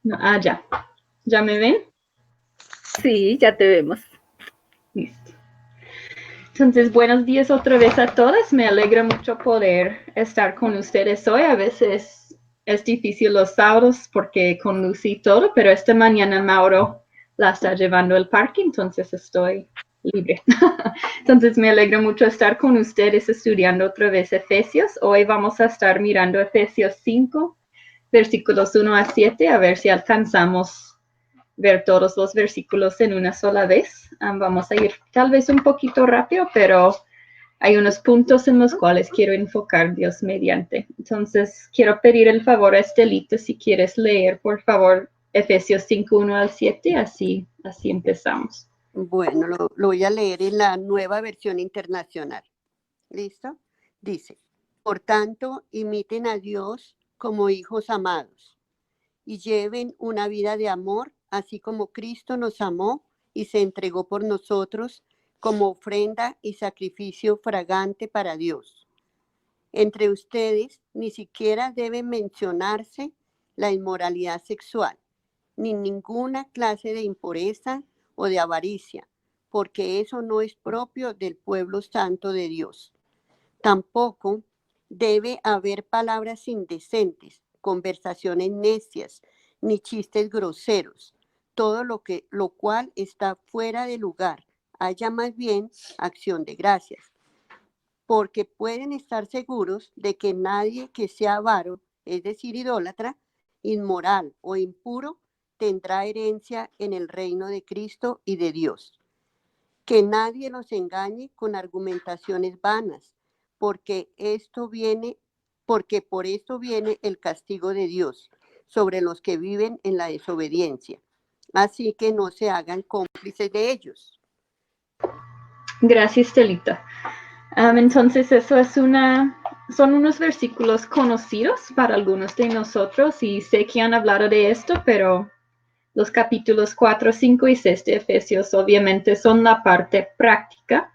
No, ya. ¿Ya me ven? Sí, ya te vemos. Listo. Entonces, buenos días otra vez a todas. Me alegra mucho poder estar con ustedes hoy. A veces es difícil los sábados porque con Lucy y todo, pero esta mañana Mauro la está llevando al parque, entonces estoy libre. Entonces, me alegra mucho estar con ustedes estudiando otra vez Efesios. Hoy vamos a estar mirando Efesios 5, versículos 1 a 7, a ver si alcanzamos ver todos los versículos en una sola vez. Vamos a ir tal vez un poquito rápido, pero hay unos puntos en los cuales quiero enfocar Dios mediante. Entonces, quiero pedir el favor a Estelita, si quieres leer, por favor, Efesios 5, 1 al 7, así empezamos. Bueno, lo voy a leer en la Nueva Versión Internacional. ¿Listo? Dice, por tanto, imiten a Dios como hijos amados y lleven una vida de amor, así como Cristo nos amó y se entregó por nosotros como ofrenda y sacrificio fragante para Dios. Entre ustedes ni siquiera debe mencionarse la inmoralidad sexual, ni ninguna clase de impureza o de avaricia, porque eso no es propio del pueblo santo de Dios. Tampoco debe haber palabras indecentes, conversaciones necias, ni chistes groseros, todo lo cual está fuera de lugar. Haya más bien acción de gracias, porque pueden estar seguros de que nadie que sea avaro, es decir, idólatra, inmoral o impuro, tendrá herencia en el reino de Cristo y de Dios. Que nadie los engañe con argumentaciones vanas, porque por esto viene el castigo de Dios sobre los que viven en la desobediencia. Así que no se hagan cómplices de ellos. Gracias, Telita. Entonces, eso son unos versículos conocidos para algunos de nosotros y sé que han hablado de esto, pero los capítulos 4, 5 y 6 de Efesios obviamente son la parte práctica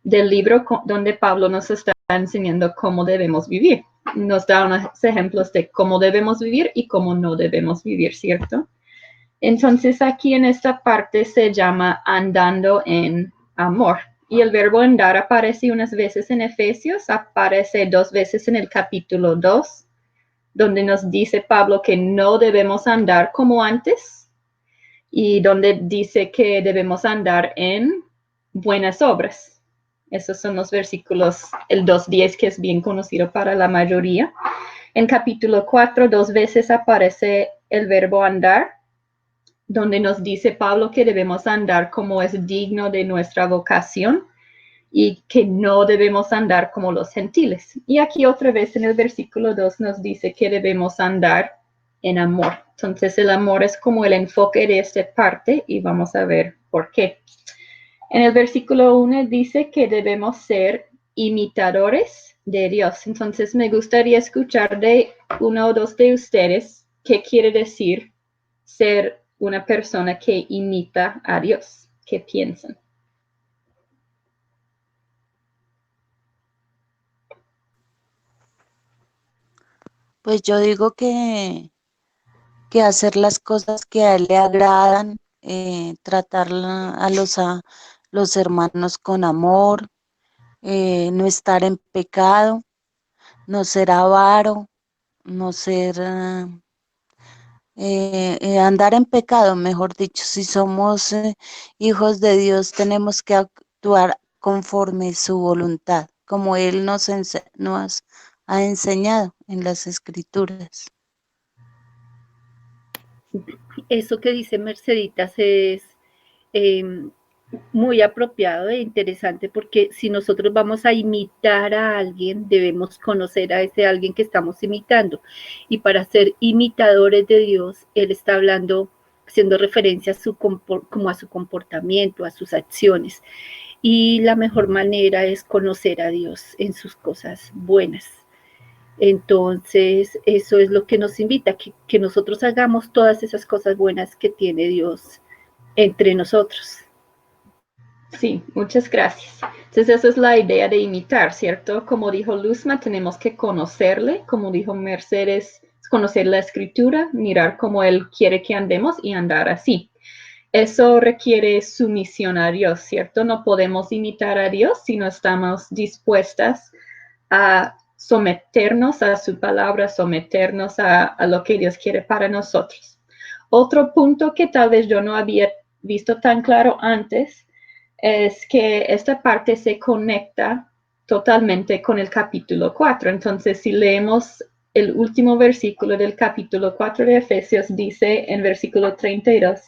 del libro donde Pablo nos está enseñando cómo debemos vivir. Nos da unos ejemplos de cómo debemos vivir y cómo no debemos vivir, ¿cierto? Entonces aquí en esta parte se llama andando en amor. Y el verbo andar aparece unas veces en Efesios, aparece 2 veces en el capítulo 2, donde nos dice Pablo que no debemos andar como antes, y donde dice que debemos andar en buenas obras. Esos son los versículos, el 2:10, que es bien conocido para la mayoría. En capítulo 4, 2 veces aparece el verbo andar, donde nos dice Pablo que debemos andar como es digno de nuestra vocación y que no debemos andar como los gentiles. Y aquí otra vez en el versículo 2 nos dice que debemos andar en amor. Entonces el amor es como el enfoque de esta parte y vamos a ver por qué. En el versículo 1 dice que debemos ser imitadores de Dios. Entonces me gustaría escuchar de uno o dos de ustedes qué quiere decir ser una persona que imita a Dios. ¿Qué piensan? Pues yo digo que hacer las cosas que a él le agradan, tratar a los hermanos con amor, no estar en pecado, no ser avaro, no ser, andar en pecado, mejor dicho. Si somos hijos de Dios, tenemos que actuar conforme su voluntad, como Él nos ha enseñado en las Escrituras. Eso que dice Merceditas es muy apropiado e interesante, porque si nosotros vamos a imitar a alguien, debemos conocer a ese alguien que estamos imitando. Y para ser imitadores de Dios, Él está hablando, haciendo referencia como a su comportamiento, a sus acciones. Y la mejor manera es conocer a Dios en sus cosas buenas. Entonces, eso es lo que nos invita, que nosotros hagamos todas esas cosas buenas que tiene Dios entre nosotros. Sí, muchas gracias. Entonces, esa es la idea de imitar, ¿cierto? Como dijo Luzma, tenemos que conocerle. Como dijo Mercedes, conocer la escritura, mirar cómo Él quiere que andemos y andar así. Eso requiere sumisión a Dios, ¿cierto? No podemos imitar a Dios si no estamos dispuestas a someternos a su palabra, someternos a lo que Dios quiere para nosotros. Otro punto que tal vez yo no había visto tan claro antes es que esta parte se conecta totalmente con el capítulo 4. Entonces, si leemos el último versículo del capítulo 4 de Efesios, dice en versículo 32,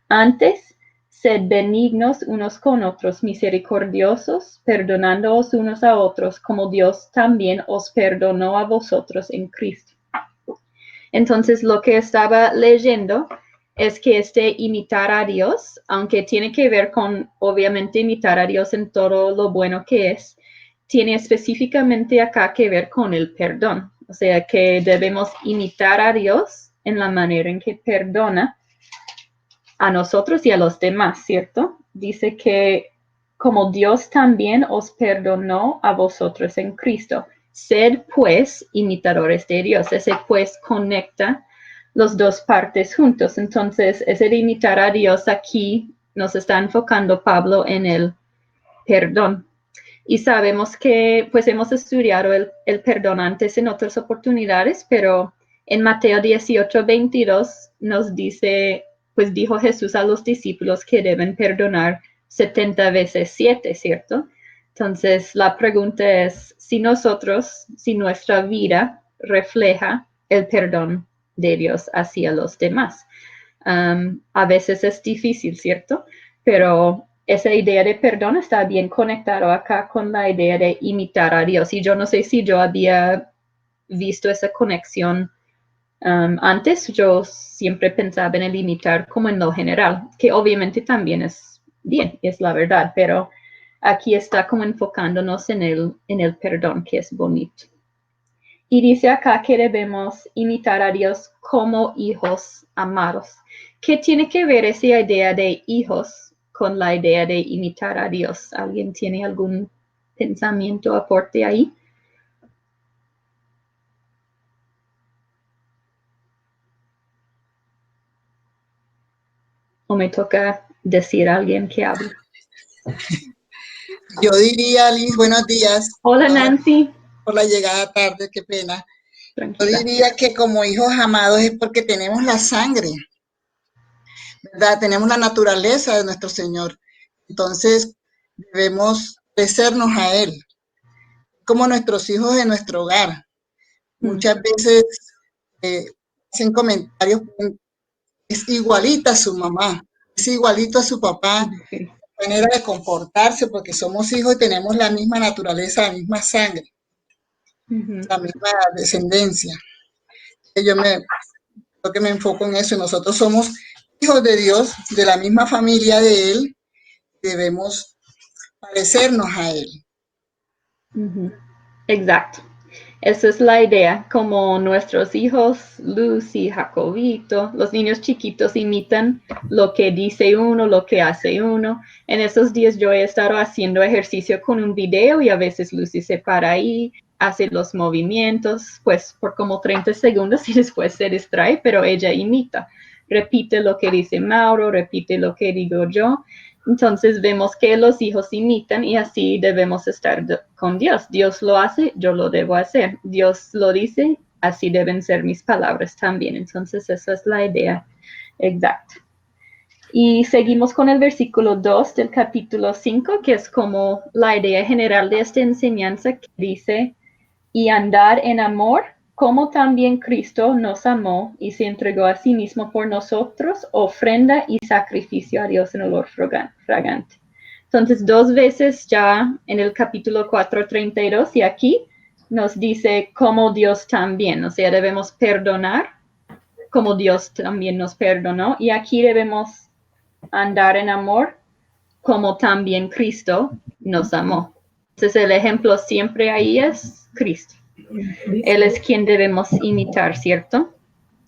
antes, sed benignos unos con otros, misericordiosos, perdonándoos unos a otros, como Dios también os perdonó a vosotros en Cristo. Entonces, lo que estaba leyendo es que imitar a Dios, aunque tiene que ver con, obviamente, imitar a Dios en todo lo bueno que es, tiene específicamente acá que ver con el perdón. O sea, que debemos imitar a Dios en la manera en que perdona a nosotros y a los demás, ¿cierto? Dice que como Dios también os perdonó a vosotros en Cristo. Sed pues imitadores de Dios. Ese pues conecta las dos partes juntos. Entonces, ese de imitar a Dios aquí nos está enfocando Pablo en el perdón. Y sabemos que pues hemos estudiado el perdón antes en otras oportunidades, pero en Mateo 18:22 nos dice, pues dijo Jesús a los discípulos que deben perdonar 70 veces 7, ¿cierto? Entonces la pregunta es si nuestra vida refleja el perdón de Dios hacia los demás. A veces es difícil, ¿cierto? Pero esa idea de perdón está bien conectado acá con la idea de imitar a Dios. Y yo no sé si yo había visto esa conexión antes. Yo siempre pensaba en el imitar como en lo general, que obviamente también es bien, es la verdad, pero aquí está como enfocándonos en el perdón, que es bonito. Y dice acá que debemos imitar a Dios como hijos amados. ¿Qué tiene que ver esa idea de hijos con la idea de imitar a Dios? ¿Alguien tiene algún pensamiento, aporte ahí? ¿O me toca decir a alguien que hable? Yo diría, Liz, buenos días. Hola, Nancy. Por la llegada tarde, qué pena. Tranquila. Yo diría que como hijos amados es porque tenemos la sangre, ¿verdad? Tenemos la naturaleza de nuestro Señor. Entonces debemos parecernos a Él, como nuestros hijos de nuestro hogar. Muchas veces hacen comentarios, es igualita a su mamá, es igualito a su papá, Okay. manera de comportarse, porque somos hijos y tenemos la misma naturaleza, la misma sangre, la misma descendencia. Creo que me enfoco en eso. Nosotros somos hijos de Dios, de la misma familia de Él, debemos parecernos a Él. Exacto. Esa es la idea, como nuestros hijos, Lucy, Jacobito, los niños chiquitos imitan lo que dice uno, lo que hace uno. En esos días yo he estado haciendo ejercicio con un video y a veces Lucy se para ahí, hace los movimientos, pues por como 30 segundos y después se distrae, pero ella imita. Repite lo que dice Mauro, repite lo que digo yo. Entonces vemos que los hijos imitan y así debemos estar con Dios. Dios lo hace, yo lo debo hacer. Dios lo dice, así deben ser mis palabras también. Entonces esa es la idea exacta. Y seguimos con el versículo 2 del capítulo 5, que es como la idea general de esta enseñanza, que dice, y andar en amor, como también Cristo nos amó y se entregó a sí mismo por nosotros, ofrenda y sacrificio a Dios en olor fragante. Entonces, 2 veces ya en el capítulo 4:32 y aquí nos dice como Dios también, o sea, debemos perdonar como Dios también nos perdonó y aquí debemos andar en amor como también Cristo nos amó. Entonces, el ejemplo siempre ahí es Cristo. Él es quien debemos imitar, ¿cierto?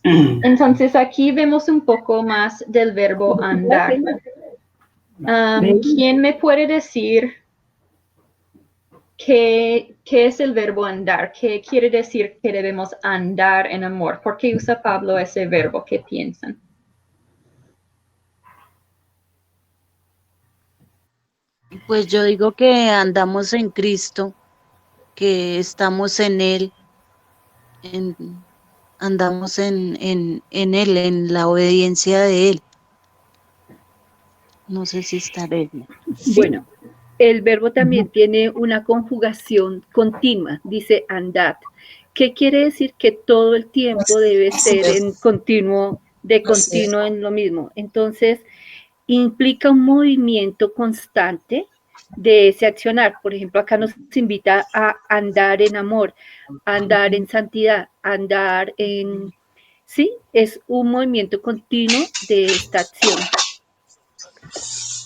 Entonces aquí vemos un poco más del verbo andar. ¿Quién me puede decir ¿qué es el verbo andar? ¿Qué quiere decir que debemos andar en amor? ¿Por qué usa Pablo ese verbo? ¿Qué piensan? Pues yo digo que andamos en Cristo, que estamos en Él, andamos en Él, en la obediencia de Él. No sé si estaré bien. Sí, Bueno, el verbo también tiene una conjugación continua, dice andad. ¿Qué quiere decir? Que todo el tiempo debe Así ser en es, continuo, de así es. continuo en lo mismo. Entonces, implica un movimiento constante de ese accionar. Por ejemplo, acá nos invita a andar en amor, andar en santidad, andar en... Sí, es un movimiento continuo de esta acción.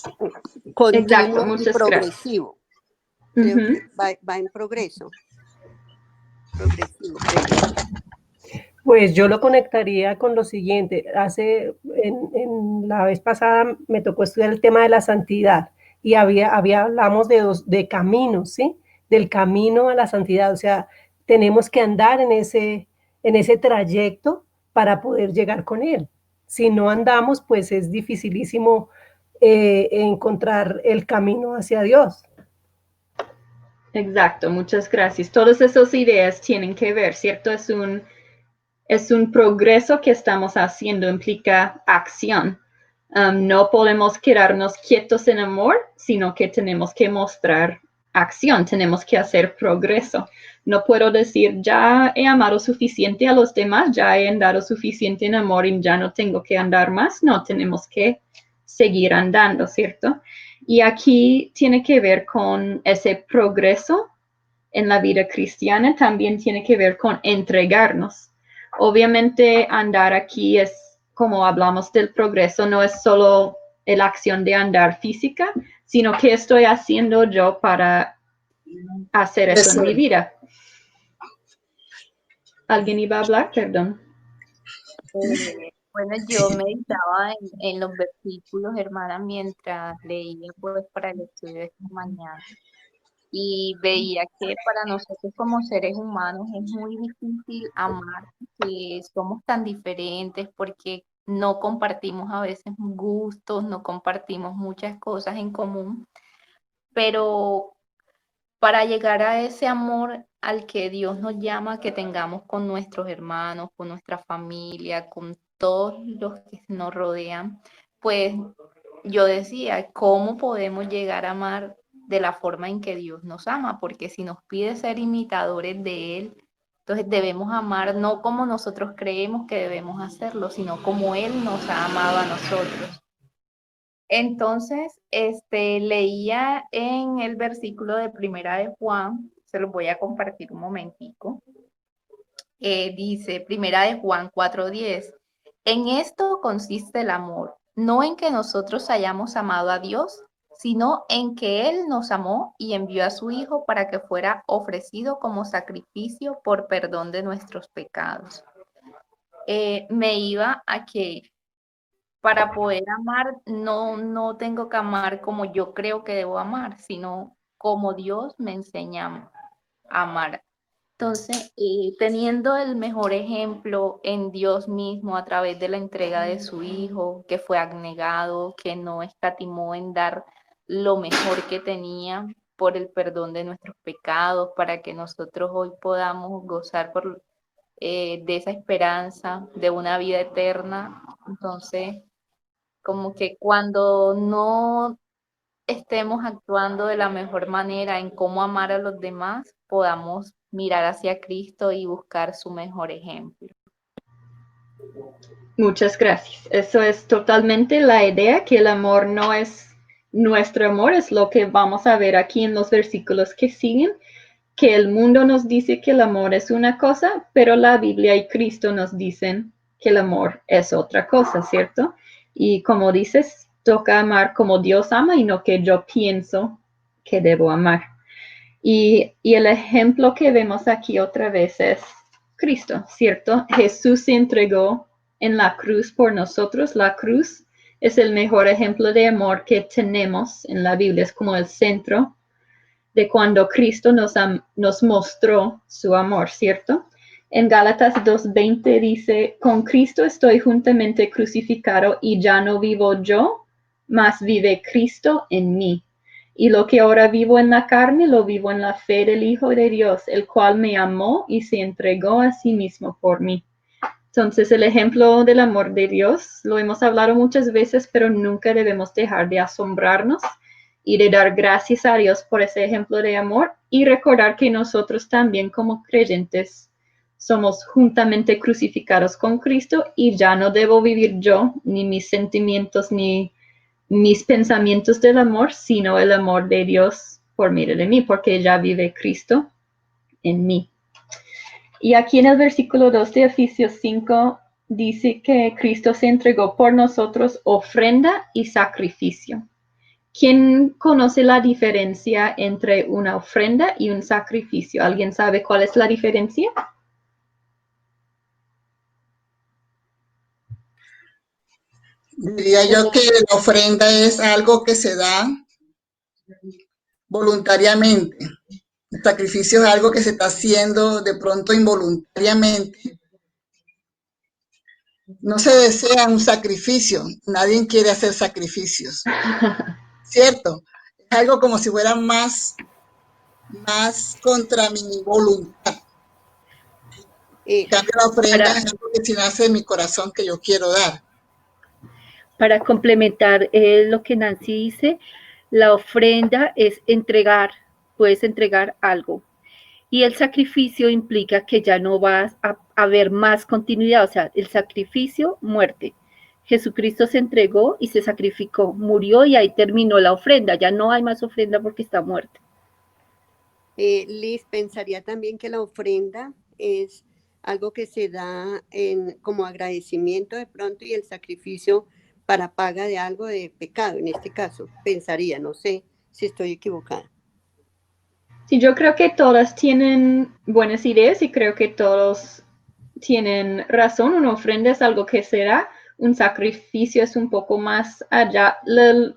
exacto, Continuo y muchas gracias. progresivo. Creo Ujú. que va en progreso. Progresivo, creo. Pues yo lo conectaría con lo siguiente. En la vez pasada me tocó estudiar el tema de la santidad y hablamos de caminos, ¿sí? Del camino a la santidad. O sea, tenemos que andar en ese trayecto para poder llegar con él. Si no andamos, pues es dificilísimo encontrar el camino hacia Dios. Exacto, muchas gracias. Todas esas ideas tienen que ver, ¿cierto? Es un progreso que estamos haciendo, implica acción. No podemos quedarnos quietos en amor, sino que tenemos que mostrar acción, tenemos que hacer progreso. No puedo decir, ya he amado suficiente a los demás, ya he andado suficiente en amor y ya no tengo que andar más. No, tenemos que seguir andando, ¿cierto? Y aquí tiene que ver con ese progreso en la vida cristiana, también tiene que ver con entregarnos. Obviamente andar aquí es, como hablamos del progreso, no es solo la acción de andar física, sino que estoy haciendo yo para hacer eso en mi vida. ¿Alguien iba a hablar? Perdón. Bueno, yo meditaba en los versículos, hermana, mientras leía pues para el estudio de esta mañana y veía que para nosotros como seres humanos es muy difícil amar, que somos tan diferentes porque no compartimos a veces gustos, no compartimos muchas cosas en común, pero para llegar a ese amor al que Dios nos llama que tengamos con nuestros hermanos, con nuestra familia, con todos los que nos rodean, pues yo decía, ¿cómo podemos llegar a amar de la forma en que Dios nos ama? Porque si nos pide ser imitadores de Él, entonces debemos amar no como nosotros creemos que debemos hacerlo, sino como Él nos ha amado a nosotros. Entonces, leía en el versículo de Primera de Juan, se los voy a compartir un momentico. Dice Primera de Juan 4:10, en esto consiste el amor, no en que nosotros hayamos amado a Dios, sino en que Él nos amó y envió a su Hijo para que fuera ofrecido como sacrificio por perdón de nuestros pecados. Me iba a que para poder amar, no tengo que amar como yo creo que debo amar, sino como Dios me enseña a amar. Entonces, teniendo el mejor ejemplo en Dios mismo a través de la entrega de su Hijo, que fue abnegado, que no escatimó en dar lo mejor que tenía por el perdón de nuestros pecados, para que nosotros hoy podamos gozar de esa esperanza de una vida eterna. Entonces, como que cuando no estemos actuando de la mejor manera en cómo amar a los demás, podamos mirar hacia Cristo y buscar su mejor ejemplo. Muchas gracias. Eso es totalmente la idea, que el amor no es nuestro amor, es lo que vamos a ver aquí en los versículos que siguen, que el mundo nos dice que el amor es una cosa, pero la Biblia y Cristo nos dicen que el amor es otra cosa, ¿cierto? Y como dices, toca amar como Dios ama y no que yo pienso que debo amar. Y el ejemplo que vemos aquí otra vez es Cristo, ¿cierto? Jesús se entregó en la cruz por nosotros. La cruz es el mejor ejemplo de amor que tenemos en la Biblia, es como el centro de cuando Cristo nos mostró su amor, ¿cierto? En Gálatas 2:20 dice, con Cristo estoy juntamente crucificado y ya no vivo yo, mas vive Cristo en mí. Y lo que ahora vivo en la carne, lo vivo en la fe del Hijo de Dios, el cual me amó y se entregó a sí mismo por mí. Entonces, el ejemplo del amor de Dios lo hemos hablado muchas veces, pero nunca debemos dejar de asombrarnos y de dar gracias a Dios por ese ejemplo de amor y recordar que nosotros también como creyentes somos juntamente crucificados con Cristo y ya no debo vivir yo, ni mis sentimientos, ni mis pensamientos del amor, sino el amor de Dios por medio de mí, porque ya vive Cristo en mí. Y aquí en el versículo 2 de Efesios 5 dice que Cristo se entregó por nosotros ofrenda y sacrificio. ¿Quién conoce la diferencia entre una ofrenda y un sacrificio? ¿Alguien sabe cuál es la diferencia? Diría yo que la ofrenda es algo que se da voluntariamente. El sacrificio es algo que se está haciendo de pronto involuntariamente. No se desea un sacrificio, nadie quiere hacer sacrificios, ¿cierto? Es algo como si fuera más contra mi voluntad. En cambio, la ofrenda es algo que si nace de mi corazón que yo quiero dar. Para complementar lo que Nancy dice, la ofrenda es entregar, puedes entregar algo. Y el sacrificio implica que ya no vas a haber más continuidad, o sea, el sacrificio, muerte. Jesucristo se entregó y se sacrificó, murió y ahí terminó la ofrenda, ya no hay más ofrenda porque está muerta. Liz, pensaría también que la ofrenda es algo que se da como agradecimiento de pronto y el sacrificio para paga de algo de pecado, en este caso, pensaría, no sé si estoy equivocada. Sí, yo creo que todas tienen buenas ideas y creo que todos tienen razón. Una ofrenda es algo que será, un sacrificio es un poco más allá,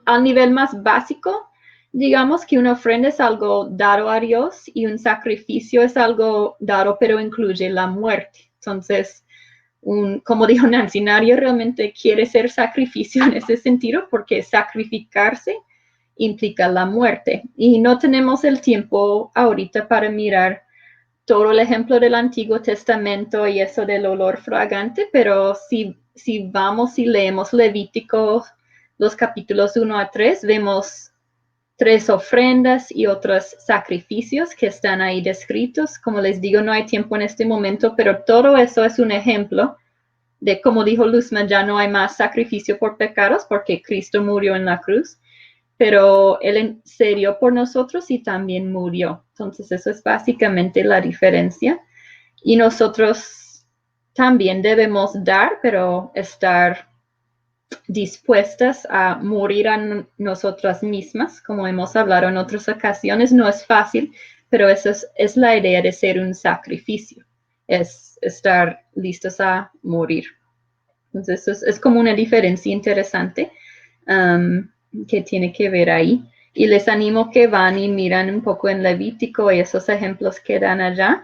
al nivel más básico. Digamos que una ofrenda es algo dado a Dios y un sacrificio es algo dado, pero incluye la muerte. Entonces, como dijo Nancy, nadie realmente quiere ser sacrificio en ese sentido porque sacrificarse implica la muerte. Y no tenemos el tiempo ahorita para mirar todo el ejemplo del Antiguo Testamento y eso del olor fragante, pero si vamos y leemos Levítico, los capítulos 1 a 3, vemos 3 ofrendas y otros sacrificios que están ahí descritos. Como les digo, no hay tiempo en este momento, pero todo eso es un ejemplo de, como dijo Luzma, ya no hay más sacrificio por pecados porque Cristo murió en la cruz, pero Él se dio por nosotros y también murió. Entonces, eso es básicamente la diferencia. Y nosotros también debemos dar, pero estar dispuestas a morir a nosotras mismas, como hemos hablado en otras ocasiones. No es fácil, pero esa es la idea de ser un sacrificio, es estar listos a morir. Entonces, es como una diferencia interesante que tiene que ver ahí. Y les animo que van y miran un poco en Levítico y esos ejemplos que dan allá.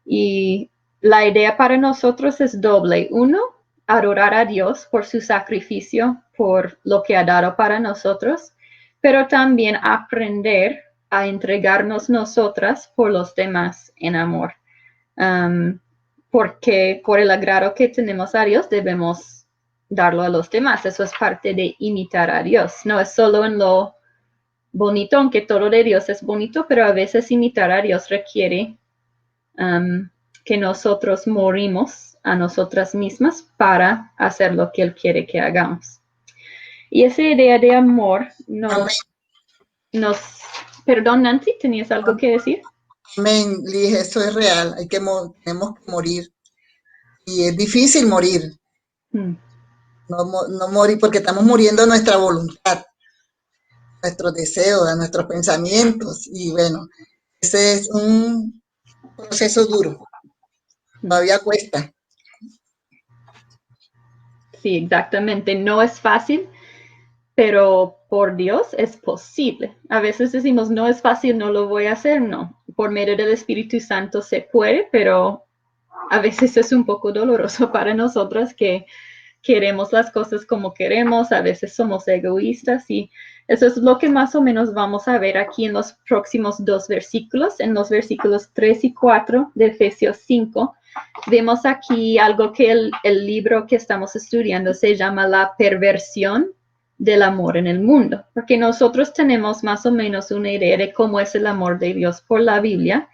Y la idea para nosotros es doble. Uno, adorar a Dios por su sacrificio, por lo que ha dado para nosotros, pero también aprender a entregarnos nosotras por los demás en amor. Porque por el agrado que tenemos a Dios debemos darlo a los demás. Eso es parte de imitar a Dios. No es solo en lo bonito, aunque todo de Dios es bonito, pero a veces imitar a Dios requiere que nosotros morimos a nosotras mismas para hacer lo que Él quiere que hagamos. Y esa idea de amor Perdón, Nancy, ¿tenías algo que decir? Amén, Liz, eso es real, tenemos que morir. Y es difícil morir, no morir porque estamos muriendo a nuestra voluntad, a nuestros deseos, a nuestros pensamientos. Y bueno, ese es un proceso duro, todavía cuesta. Sí, exactamente. No es fácil, pero por Dios es posible. A veces decimos, no es fácil, no lo voy a hacer, no. Por medio del Espíritu Santo se puede, pero a veces es un poco doloroso para nosotras que queremos las cosas como queremos, a veces somos egoístas y eso es lo que más o menos vamos a ver aquí en los próximos 2 versículos, en los versículos 3 y 4 de Efesios 5. Vemos aquí algo que el libro que estamos estudiando se llama la perversión del amor en el mundo, porque nosotros tenemos más o menos una idea de cómo es el amor de Dios por la Biblia,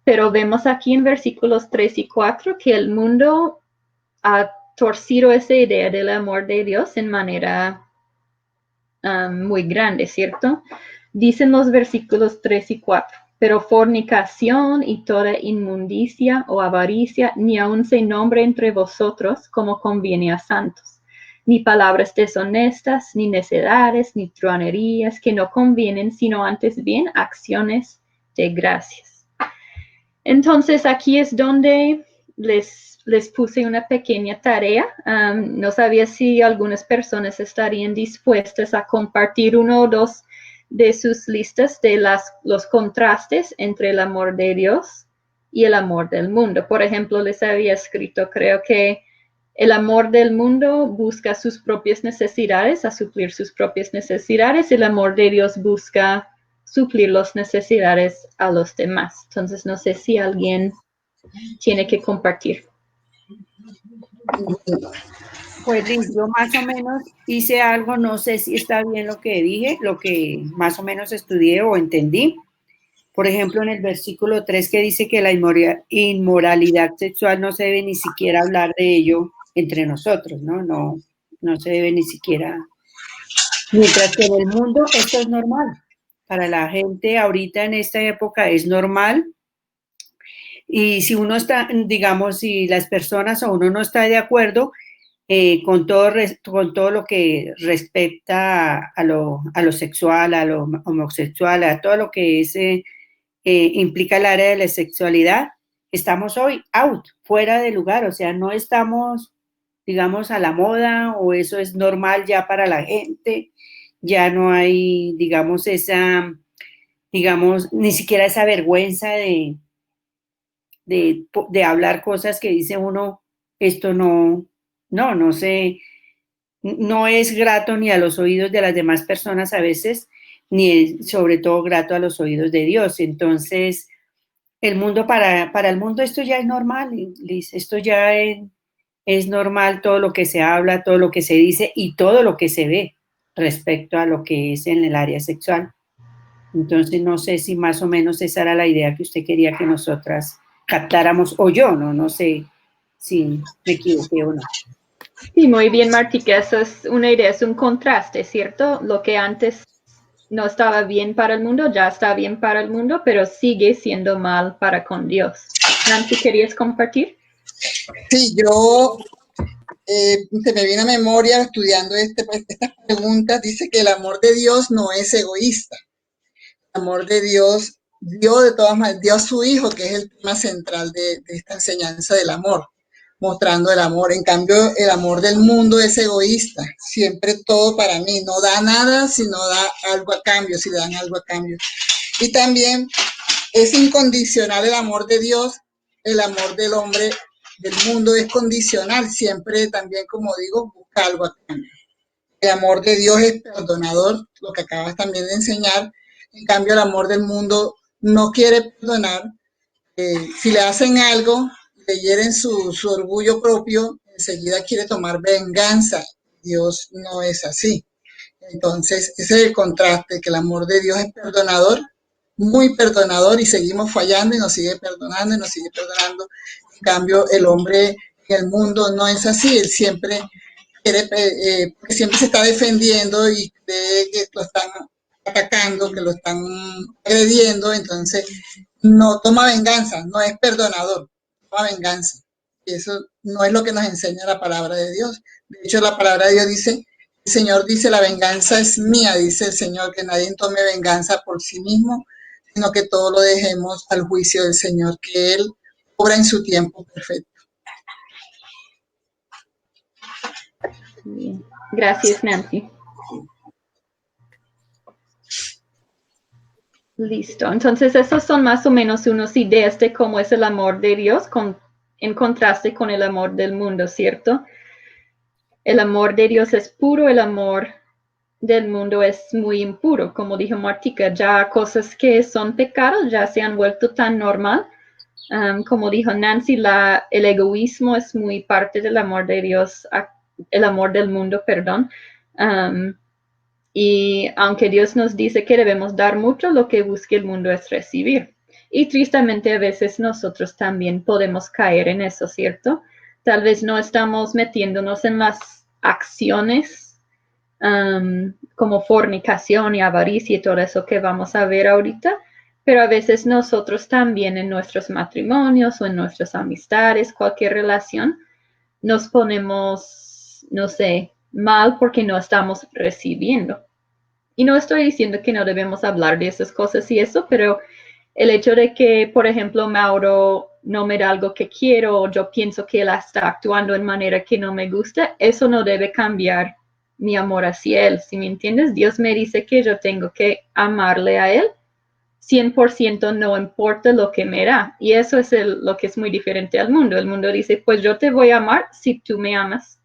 pero vemos aquí en versículos 3 y 4 que el mundo ha torcido esa idea del amor de Dios en manera muy grande, ¿cierto? Dicen los versículos 3 y 4, pero fornicación y toda inmundicia o avaricia ni aun se nombre entre vosotros como conviene a santos, ni palabras deshonestas, ni necedades, ni truanerías que no convienen, sino antes bien acciones de gracias. Entonces aquí es donde les puse una pequeña tarea. No sabía si algunas personas estarían dispuestas a compartir uno o dos de sus listas de los contrastes entre el amor de Dios y el amor del mundo. Por ejemplo, les había escrito, creo que el amor del mundo busca sus propias necesidades, a suplir sus propias necesidades. El amor de Dios busca suplir las necesidades a los demás. Entonces, no sé si alguien tiene que compartir. Pues Liz, yo más o menos hice algo, no sé si está bien lo que dije, lo que más o menos estudié o entendí. Por ejemplo, en el versículo 3 que dice que la inmoralidad sexual no se debe ni siquiera hablar de ello entre nosotros, ¿no? No se debe ni siquiera. Mientras que en el mundo esto es normal. Para la gente ahorita en esta época es normal. Y si uno está, digamos, si las personas o uno no está de acuerdo con todo lo que respecta a lo sexual, a lo homosexual, a todo lo que es, implica el área de la sexualidad, estamos hoy out, fuera de lugar, o sea, no estamos, digamos, a la moda o eso es normal ya para la gente, ya no hay, digamos, ni siquiera esa vergüenza de hablar cosas que dice uno, esto no sé, no es grato ni a los oídos de las demás personas a veces, ni es sobre todo grato a los oídos de Dios. Entonces, el mundo, para el mundo esto ya es normal, Liz, esto ya es normal todo lo que se habla, todo lo que se dice y todo lo que se ve respecto a lo que es en el área sexual. Entonces, no sé si más o menos esa era la idea que usted quería que nosotras captáramos, o yo, no sé si me equivoqué o no. Sí, muy bien, Martí, que eso es una idea, es un contraste, ¿cierto? Lo que antes no estaba bien para el mundo, ya está bien para el mundo, pero sigue siendo mal para con Dios. Nancy, ¿querías compartir? Sí, yo se me viene a memoria estudiando estas preguntas, dice que el amor de Dios no es egoísta. El amor de Dios dio de todas maneras, dio a su Hijo, que es el tema central de esta enseñanza del amor, mostrando el amor. En cambio, el amor del mundo es egoísta, siempre todo para mí, no da nada si no da algo a cambio, si le dan algo a cambio. Y también es incondicional el amor de Dios, el amor del hombre, del mundo es condicional, siempre también, como digo, busca algo a cambio. El amor de Dios es perdonador, lo que acabas también de enseñar. En cambio, el amor del mundo no quiere perdonar. Si le hacen algo, le hieren su orgullo propio, enseguida quiere tomar venganza. Dios no es así. Entonces, ese es el contraste, que el amor de Dios es perdonador, muy perdonador, y seguimos fallando y nos sigue perdonando y nos sigue perdonando. En cambio, el hombre en el mundo no es así, él siempre porque siempre se está defendiendo y cree que lo están atacando, que lo están agrediendo, entonces no toma venganza, no es perdonador, toma venganza. Y eso no es lo que nos enseña la palabra de Dios. De hecho, la palabra de Dios dice, el Señor dice, la venganza es mía, dice el Señor, que nadie tome venganza por sí mismo, sino que todo lo dejemos al juicio del Señor, que Él obra en su tiempo perfecto. Bien. Gracias, Nancy. Listo. Entonces, esos son más o menos unas ideas de cómo es el amor de Dios en contraste con el amor del mundo, ¿cierto? El amor de Dios es puro, el amor del mundo es muy impuro. Como dijo Martica, ya cosas que son pecados ya se han vuelto tan normal. Como dijo Nancy, el egoísmo es muy parte del amor de Dios, el amor del mundo, perdón. Y aunque Dios nos dice que debemos dar mucho, lo que busca el mundo es recibir. Y tristemente a veces nosotros también podemos caer en eso, ¿cierto? Tal vez no estamos metiéndonos en las acciones como fornicación y avaricia y todo eso que vamos a ver ahorita, pero a veces nosotros también en nuestros matrimonios o en nuestras amistades, cualquier relación, nos ponemos, no sé, mal porque no estamos recibiendo. Y no estoy diciendo que no debemos hablar de esas cosas y eso, pero el hecho de que, por ejemplo, Mauro no me da algo que quiero o yo pienso que él está actuando en manera que no me gusta, eso no debe cambiar mi amor hacia él. ¿Sí me entiendes? Dios me dice que yo tengo que amarle a él 100%, no importa lo que me da. Y eso es lo que es muy diferente al mundo. El mundo dice, pues yo te voy a amar si tú me amas.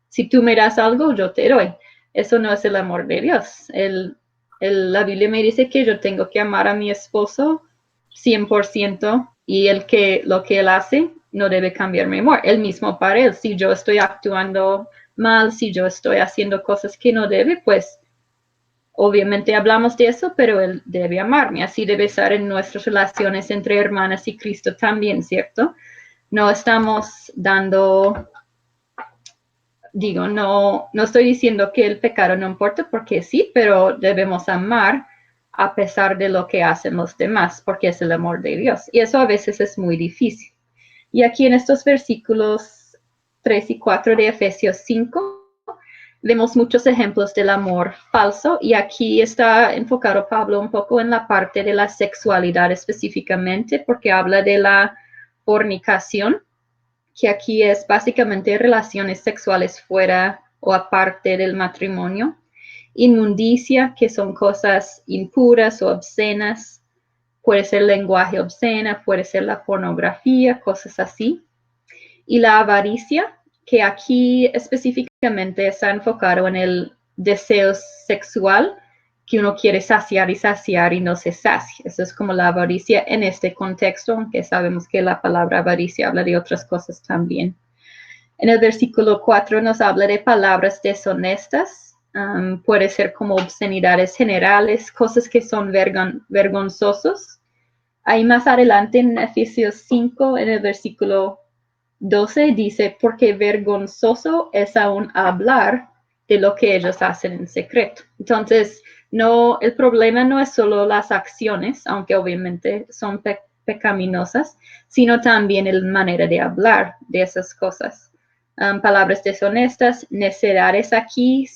Si tú me das algo, yo te doy. Eso no es el amor de Dios. La Biblia me dice que yo tengo que amar a mi esposo 100% y lo que él hace no debe cambiar mi amor. El mismo para él. Si yo estoy actuando mal, si yo estoy haciendo cosas que no debe, pues obviamente hablamos de eso, pero él debe amarme. Así debe ser en nuestras relaciones entre hermanas y Cristo también, ¿cierto? No estamos dando, digo, no estoy diciendo que el pecado no importa, porque sí, pero debemos amar a pesar de lo que hacen los demás, porque es el amor de Dios. Y eso a veces es muy difícil. Y aquí en estos versículos 3 y 4 de Efesios 5, vemos muchos ejemplos del amor falso y aquí está enfocado Pablo un poco en la parte de la sexualidad específicamente porque habla de la fornicación, que aquí es básicamente relaciones sexuales fuera o aparte del matrimonio, inmundicia, que son cosas impuras o obscenas, puede ser lenguaje obscena, puede ser la pornografía, cosas así, y la avaricia, que aquí específicamente está enfocado en el deseo sexual que uno quiere saciar y no se sacia. Eso es como la avaricia en este contexto, aunque sabemos que la palabra avaricia habla de otras cosas también. En el versículo 4 nos habla de palabras deshonestas, puede ser como obscenidades generales, cosas que son vergonzosos. Ahí más adelante en Efesios 5, en el versículo 12 dice, porque vergonzoso es aún hablar de lo que ellos hacen en secreto. Entonces, el problema no es solo las acciones, aunque obviamente son pecaminosas, sino también la manera de hablar de esas cosas. Palabras deshonestas, necedades aquí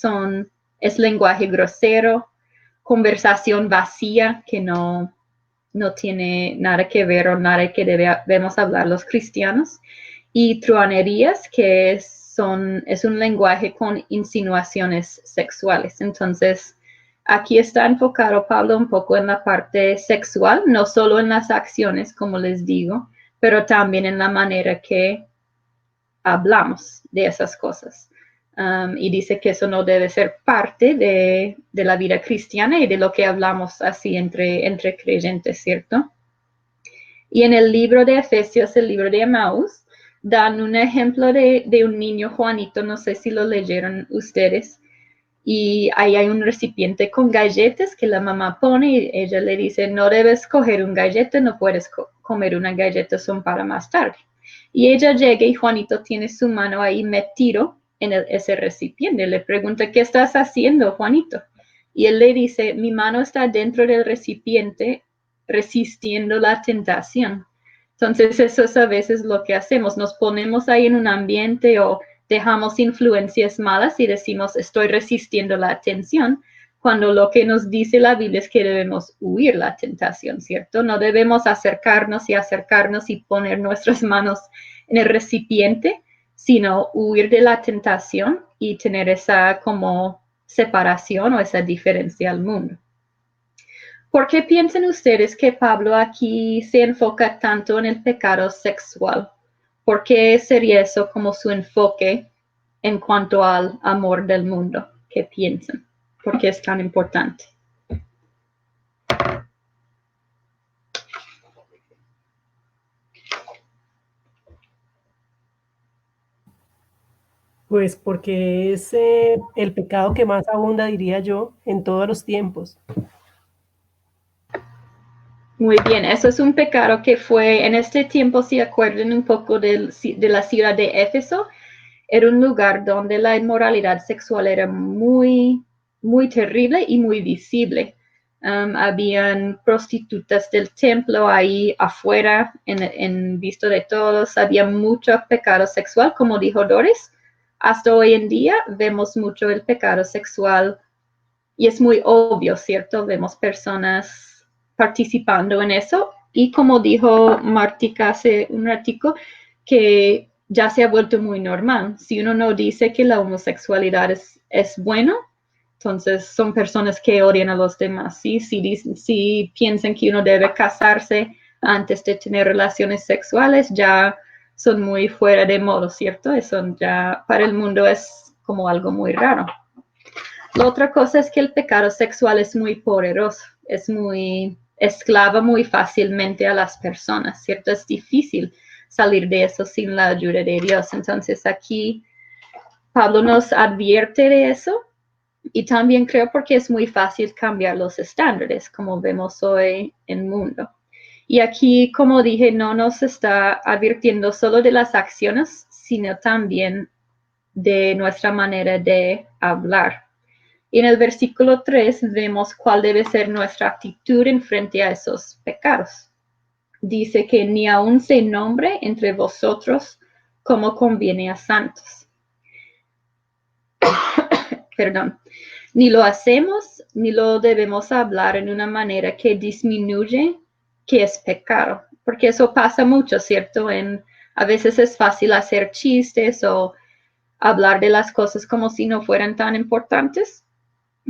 es lenguaje grosero, conversación vacía que no tiene nada que ver o nada que debemos hablar los cristianos, y truanerías, que es un lenguaje con insinuaciones sexuales. Entonces, aquí está enfocado Pablo un poco en la parte sexual, no solo en las acciones, como les digo, pero también en la manera que hablamos de esas cosas. Y dice que eso no debe ser parte de la vida cristiana y de lo que hablamos así entre creyentes, ¿cierto? Y en el libro de Efesios, el libro de Emmaus, dan un ejemplo de un niño Juanito, no sé si lo leyeron ustedes, y ahí hay un recipiente con galletas que la mamá pone y ella le dice, no debes coger un galleta, no puedes comer una galleta, son para más tarde. Y ella llega y Juanito tiene su mano ahí metido en ese recipiente. Le pregunta, ¿qué estás haciendo, Juanito? Y él le dice, mi mano está dentro del recipiente resistiendo la tentación. Entonces eso es a veces lo que hacemos, nos ponemos ahí en un ambiente o dejamos influencias malas y decimos estoy resistiendo la tentación, cuando lo que nos dice la Biblia es que debemos huir la tentación, ¿cierto? No debemos acercarnos y poner nuestras manos en el recipiente, sino huir de la tentación y tener esa como separación o esa diferencia al mundo. ¿Por qué piensan ustedes que Pablo aquí se enfoca tanto en el pecado sexual? ¿Por qué sería eso como su enfoque en cuanto al amor del mundo? ¿Qué piensan? ¿Por qué es tan importante? Pues porque es el pecado que más abunda, diría yo, en todos los tiempos. Muy bien, eso es un pecado que fue en este tiempo, si acuerdan un poco de la ciudad de Éfeso, era un lugar donde la inmoralidad sexual era muy, muy terrible y muy visible. Habían prostitutas del templo ahí afuera, en visto de todos. Había mucho pecado sexual, como dijo Doris. Hasta hoy en día vemos mucho el pecado sexual y es muy obvio, ¿cierto? Vemos personas participando en eso. Y como dijo Martica hace un ratico, que ya se ha vuelto muy normal. Si uno no dice que la homosexualidad es bueno, entonces son personas que odian a los demás. ¿sí? Si piensan que uno debe casarse antes de tener relaciones sexuales, ya son muy fuera de modo, ¿cierto? Eso ya para el mundo es como algo muy raro. La otra cosa es que el pecado sexual es muy poderoso, esclava muy fácilmente a las personas, ¿cierto? Es difícil salir de eso sin la ayuda de Dios. Entonces aquí Pablo nos advierte de eso y también creo porque es muy fácil cambiar los estándares, como vemos hoy en el mundo. Y aquí, como dije, no nos está advirtiendo solo de las acciones, sino también de nuestra manera de hablar. Y en el versículo 3 vemos cuál debe ser nuestra actitud en frente a esos pecados. Dice que ni aun se nombre entre vosotros como conviene a santos. Perdón. Ni lo hacemos, ni lo debemos hablar en una manera que disminuye que es pecado. Porque eso pasa mucho, ¿cierto? A veces es fácil hacer chistes o hablar de las cosas como si no fueran tan importantes.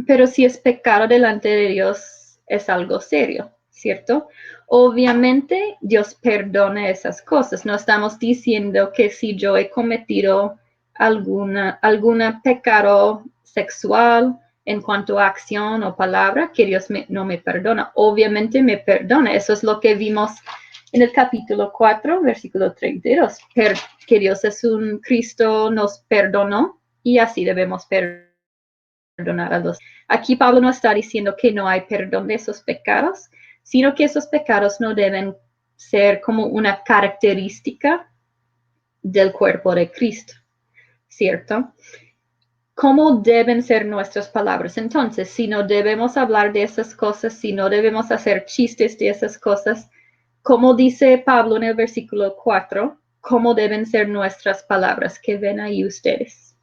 Pero si es pecado delante de Dios, es algo serio, ¿cierto? Obviamente, Dios perdona esas cosas. No estamos diciendo que si yo he cometido alguna pecado sexual en cuanto a acción o palabra, que Dios no me perdona. Obviamente me perdona. Eso es lo que vimos en el capítulo 4, versículo 32. Que Dios es un Cristo, nos perdonó y así debemos perdonar a los. Aquí Pablo no está diciendo que no hay perdón de esos pecados, sino que esos pecados no deben ser como una característica del cuerpo de Cristo, ¿cierto? ¿Cómo deben ser nuestras palabras? Entonces, si no debemos hablar de esas cosas, si no debemos hacer chistes de esas cosas, como dice Pablo en el versículo 4, ¿cómo deben ser nuestras palabras? ¿Qué ven ahí ustedes?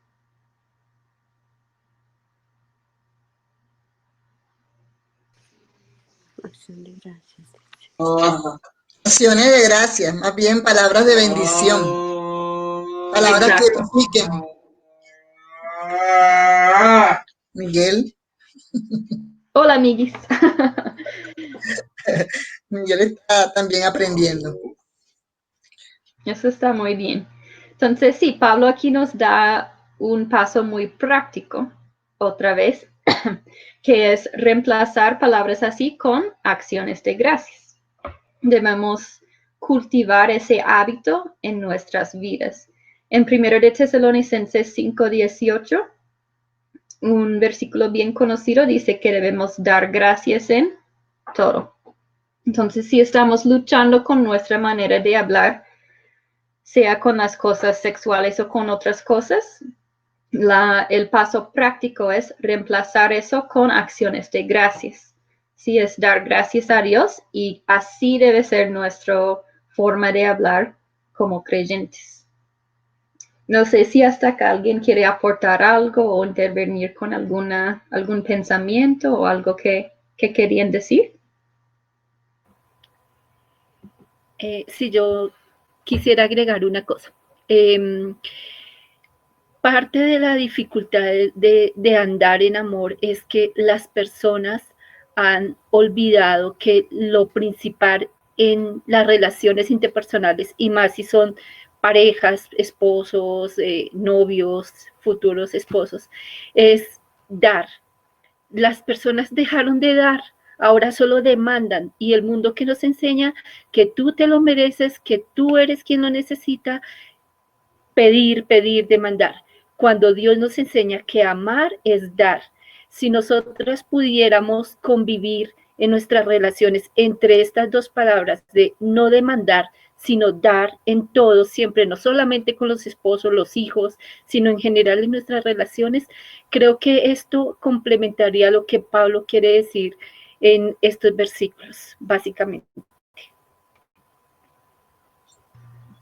Acción de gracias. Acciones de gracias, más bien palabras de bendición. Palabras que edifiquen. Miguel. Hola, amiguis. Miguel está también aprendiendo. Eso está muy bien. Entonces, sí, Pablo aquí nos da un paso muy práctico, otra vez, que es reemplazar palabras así con acciones de gracias. Debemos cultivar ese hábito en nuestras vidas. En 1 de Tesalonicenses 5:18, un versículo bien conocido dice que debemos dar gracias en todo. Entonces, si estamos luchando con nuestra manera de hablar, sea con las cosas sexuales o con otras cosas, el paso práctico es reemplazar eso con acciones de gracias. Sí, es dar gracias a Dios y así debe ser nuestra forma de hablar como creyentes. No sé si hasta acá alguien quiere aportar algo o intervenir con algún pensamiento o algo que querían decir. Si yo quisiera agregar una cosa. Parte de la dificultad de andar en amor es que las personas han olvidado que lo principal en las relaciones interpersonales, y más si son parejas, esposos, novios, futuros esposos, es dar. Las personas dejaron de dar, ahora solo demandan, y el mundo que nos enseña que tú te lo mereces, que tú eres quien lo necesita, pedir, pedir, demandar. Cuando Dios nos enseña que amar es dar. Si nosotros pudiéramos convivir en nuestras relaciones entre estas dos palabras de no demandar, sino dar en todo, siempre, no solamente con los esposos, los hijos, sino en general en nuestras relaciones, creo que esto complementaría lo que Pablo quiere decir en estos versículos, básicamente.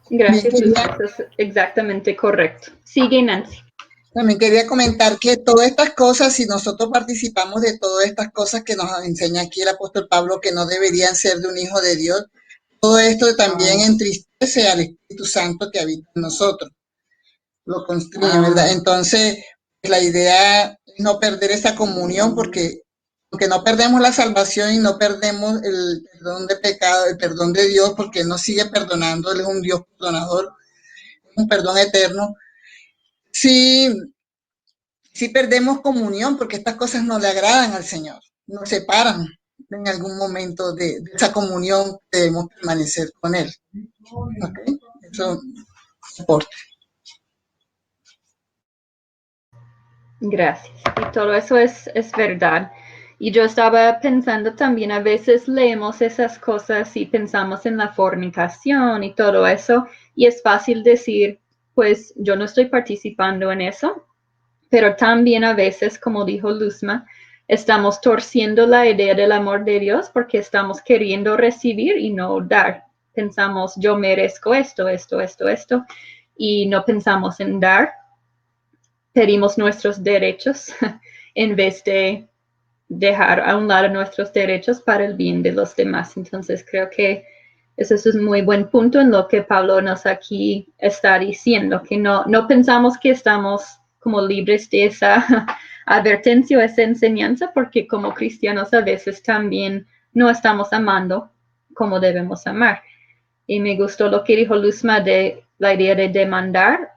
Gracias, Luz. Eso es exactamente correcto. Sigue, Nancy. También quería comentar que todas estas cosas, si nosotros participamos de todas estas cosas que nos enseña aquí el apóstol Pablo, que no deberían ser de un hijo de Dios, todo esto también entristece al Espíritu Santo que habita en nosotros, lo constriñe, ¿verdad? Entonces, la idea es no perder esa comunión, porque aunque no perdemos la salvación y no perdemos el perdón de pecado, el perdón de Dios, porque Él nos sigue perdonando, Él es un Dios perdonador, un perdón eterno, sí, sí perdemos comunión, porque estas cosas no le agradan al Señor, nos separan en algún momento de esa comunión que debemos permanecer con Él. ¿Okay? Eso importa. Gracias. Y todo eso es verdad. Y yo estaba pensando también, a veces leemos esas cosas y pensamos en la fornicación y todo eso, y es fácil decir, pues yo no estoy participando en eso, pero también a veces, como dijo Luzma, estamos torciendo la idea del amor de Dios porque estamos queriendo recibir y no dar. Pensamos, yo merezco esto, esto, esto, esto, y no pensamos en dar. Pedimos nuestros derechos en vez de dejar a un lado nuestros derechos para el bien de los demás. Entonces creo que eso es un muy buen punto en lo que Pablo nos aquí está diciendo, que no pensamos que estamos como libres de esa advertencia o esa enseñanza, porque como cristianos a veces también no estamos amando como debemos amar. Y me gustó lo que dijo Luzma de la idea de demandar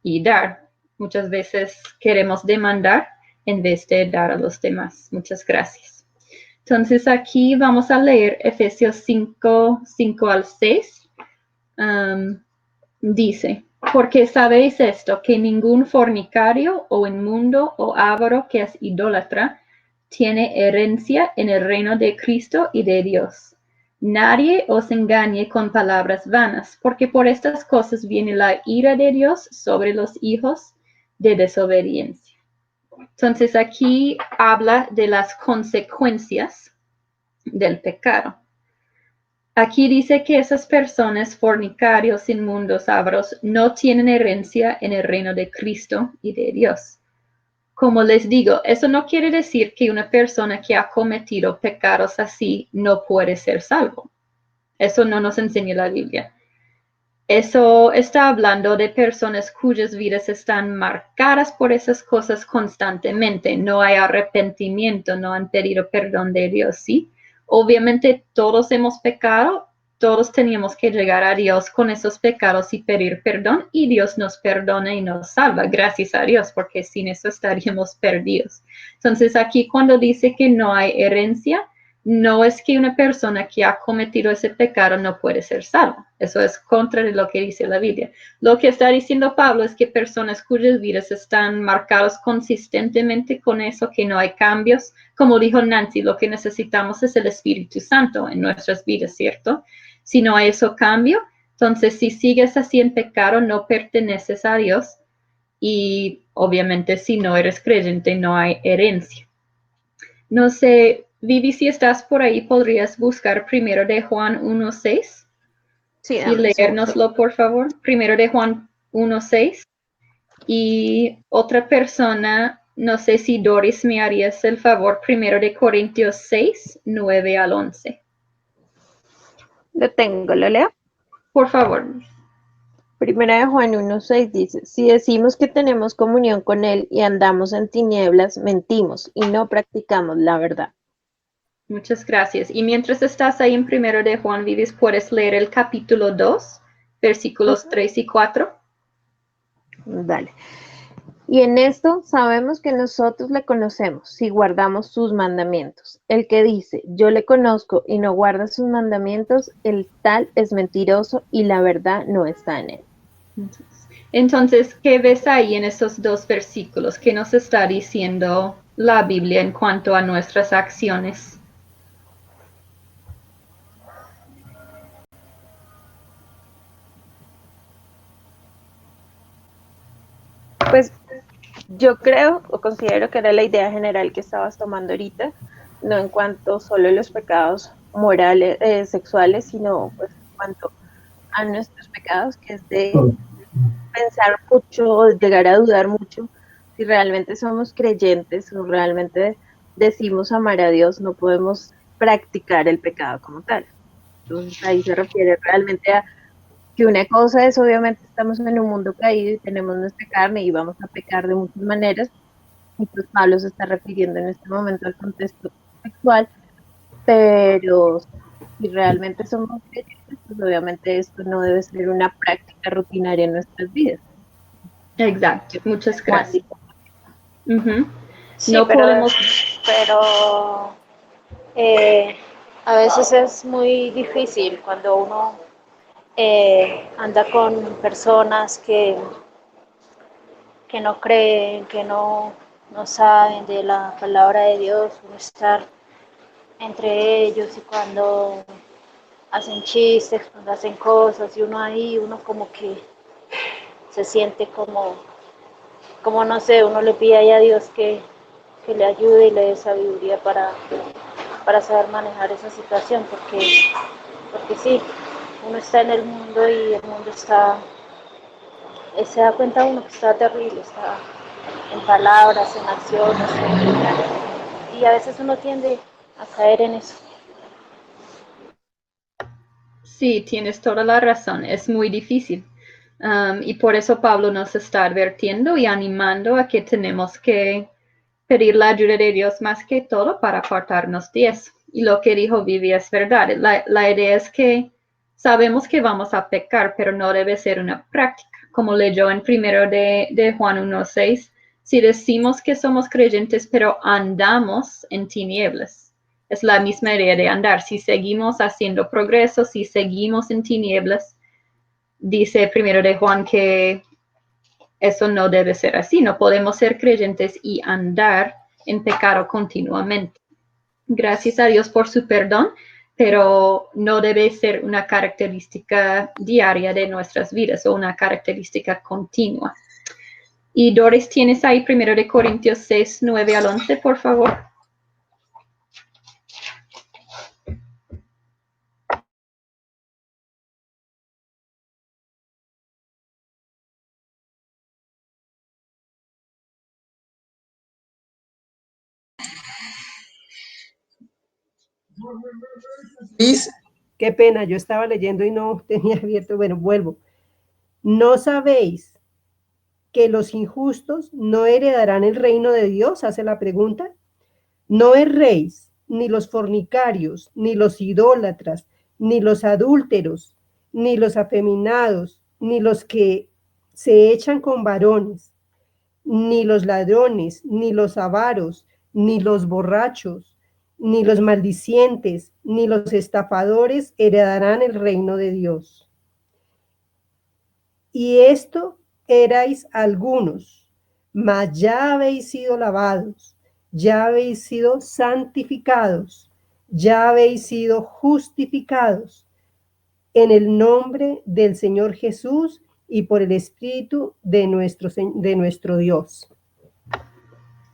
y dar. Muchas veces queremos demandar en vez de dar a los demás. Muchas gracias. Entonces aquí vamos a leer Efesios 5, 5 al 6. Dice, porque sabéis esto, que ningún fornicario o inmundo o avaro que es idólatra tiene herencia en el reino de Cristo y de Dios. Nadie os engañe con palabras vanas, porque por estas cosas viene la ira de Dios sobre los hijos de desobediencia. Entonces aquí habla de las consecuencias del pecado. Aquí dice que esas personas, fornicarios, inmundos, avaros, no tienen herencia en el reino de Cristo y de Dios. Como les digo, eso no quiere decir que una persona que ha cometido pecados así no puede ser salvo. Eso no nos enseña la Biblia. Eso está hablando de personas cuyas vidas están marcadas por esas cosas constantemente. No hay arrepentimiento, no han pedido perdón de Dios, ¿sí? Obviamente todos hemos pecado, todos teníamos que llegar a Dios con esos pecados y pedir perdón, y Dios nos perdona y nos salva, gracias a Dios, porque sin eso estaríamos perdidos. Entonces aquí cuando dice que no hay herencia, no es que una persona que ha cometido ese pecado no puede ser salva. Eso es contra de lo que dice la Biblia. Lo que está diciendo Pablo es que personas cuyas vidas están marcadas consistentemente con eso, que no hay cambios. Como dijo Nancy, lo que necesitamos es el Espíritu Santo en nuestras vidas, ¿cierto? Si no hay eso cambio, entonces si sigues así en pecado, no perteneces a Dios. Y obviamente si no eres creyente, no hay herencia. No sé, Vivi, si estás por ahí, ¿podrías buscar primero de Juan 1:6? Sí, Y leérnoslo, por favor. Primero de Juan 1:6. Y otra persona, no sé si Doris me harías el favor, primero de Corintios 6, 9 al 11. Lo tengo, ¿lo leo? Por favor. Primera de Juan 1:6 dice, si decimos que tenemos comunión con Él y andamos en tinieblas, mentimos y no practicamos la verdad. Muchas gracias. Y mientras estás ahí en primero de Juan Vives, ¿puedes leer el capítulo 2, versículos 3 y 4? Dale. Y en esto sabemos que nosotros le conocemos si guardamos sus mandamientos. El que dice, yo le conozco y no guarda sus mandamientos, el tal es mentiroso y la verdad no está en él. Entonces, ¿qué ves ahí en esos dos versículos? ¿Qué nos está diciendo la Biblia en cuanto a nuestras acciones? Pues yo creo o considero que era la idea general que estabas tomando ahorita, no en cuanto solo a los pecados morales, sexuales, sino pues en cuanto a nuestros pecados, que es de pensar mucho o llegar a dudar mucho si realmente somos creyentes o realmente decimos amar a Dios, no podemos practicar el pecado como tal. Entonces ahí se refiere realmente a que una cosa es, obviamente, estamos en un mundo caído y tenemos nuestra carne y vamos a pecar de muchas maneras, y pues Pablo se está refiriendo en este momento al contexto sexual, pero si realmente somos creyentes, pues obviamente esto no debe ser una práctica rutinaria en nuestras vidas. Exacto, muchas gracias. Uh-huh. Sí, no pero, podemos... a veces es muy difícil cuando uno anda con personas que no creen, que no saben de la palabra de Dios, uno estar entre ellos y cuando hacen chistes, cuando hacen cosas y uno ahí, uno como que se siente como no sé, uno le pide ahí a Dios que le ayude y le dé sabiduría para saber manejar esa situación, porque sí, uno está en el mundo y el mundo está, se da cuenta uno que está terrible, está en palabras, en acciones, y a veces uno tiende a caer en eso. Sí, tienes toda la razón, es muy difícil. Y por eso Pablo nos está advirtiendo y animando a que tenemos que pedir la ayuda de Dios más que todo para apartarnos de eso. Y lo que dijo Vivi es verdad. La idea es que sabemos que vamos a pecar, pero no debe ser una práctica. Como leyó en primero de Juan 1:6, si decimos que somos creyentes, pero andamos en tinieblas. Es la misma idea de andar. Si seguimos haciendo progreso, si seguimos en tinieblas, dice primero de Juan que eso no debe ser así. No podemos ser creyentes y andar en pecado continuamente. Gracias a Dios por su perdón, pero no debe ser una característica diaria de nuestras vidas o una característica continua. Y Doris, ¿tienes ahí 1 Corintios 6, 9 al 11, por favor? Luis, Qué pena, yo estaba leyendo y no tenía abierto. Bueno, vuelvo. ¿No sabéis que los injustos no heredarán el reino de Dios? Hace la pregunta. No erréis, ni los fornicarios, ni los idólatras, ni los adúlteros, ni los afeminados, ni los que se echan con varones, ni los ladrones, ni los avaros, ni los borrachos, ni los maldicientes, ni los estafadores heredarán el reino de Dios. Y esto erais algunos, mas ya habéis sido lavados, ya habéis sido santificados, ya habéis sido justificados en el nombre del Señor Jesús y por el Espíritu de nuestro Dios.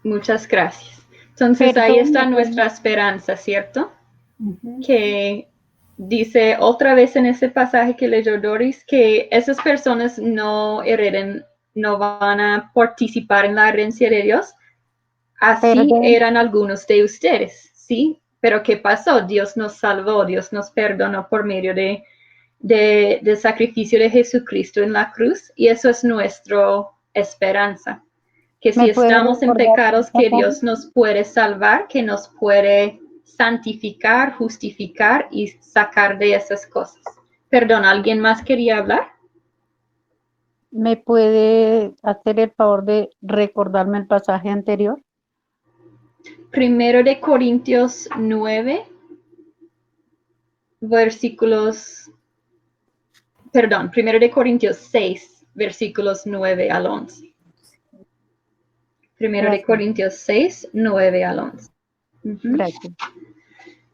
Muchas gracias. Entonces ahí está nuestra esperanza, ¿cierto? Uh-huh. Que dice otra vez en ese pasaje que leyó Doris que esas personas no hereden, no van a participar en la herencia de Dios. Así eran algunos de ustedes, ¿sí? Pero ¿qué pasó? Dios nos salvó, Dios nos perdonó por medio del sacrificio de Jesucristo en la cruz, y eso es nuestra esperanza. Que si estamos en pecados, que Dios nos puede salvar, que nos puede santificar, justificar y sacar de esas cosas. Perdón, ¿alguien más quería hablar? ¿Me puede hacer el favor de recordarme el pasaje anterior? Primero de Corintios 9, Primero de Corintios 6, versículos 9 al 11. Primero de Gracias. Corintios 6, 9 al 11. Gracias.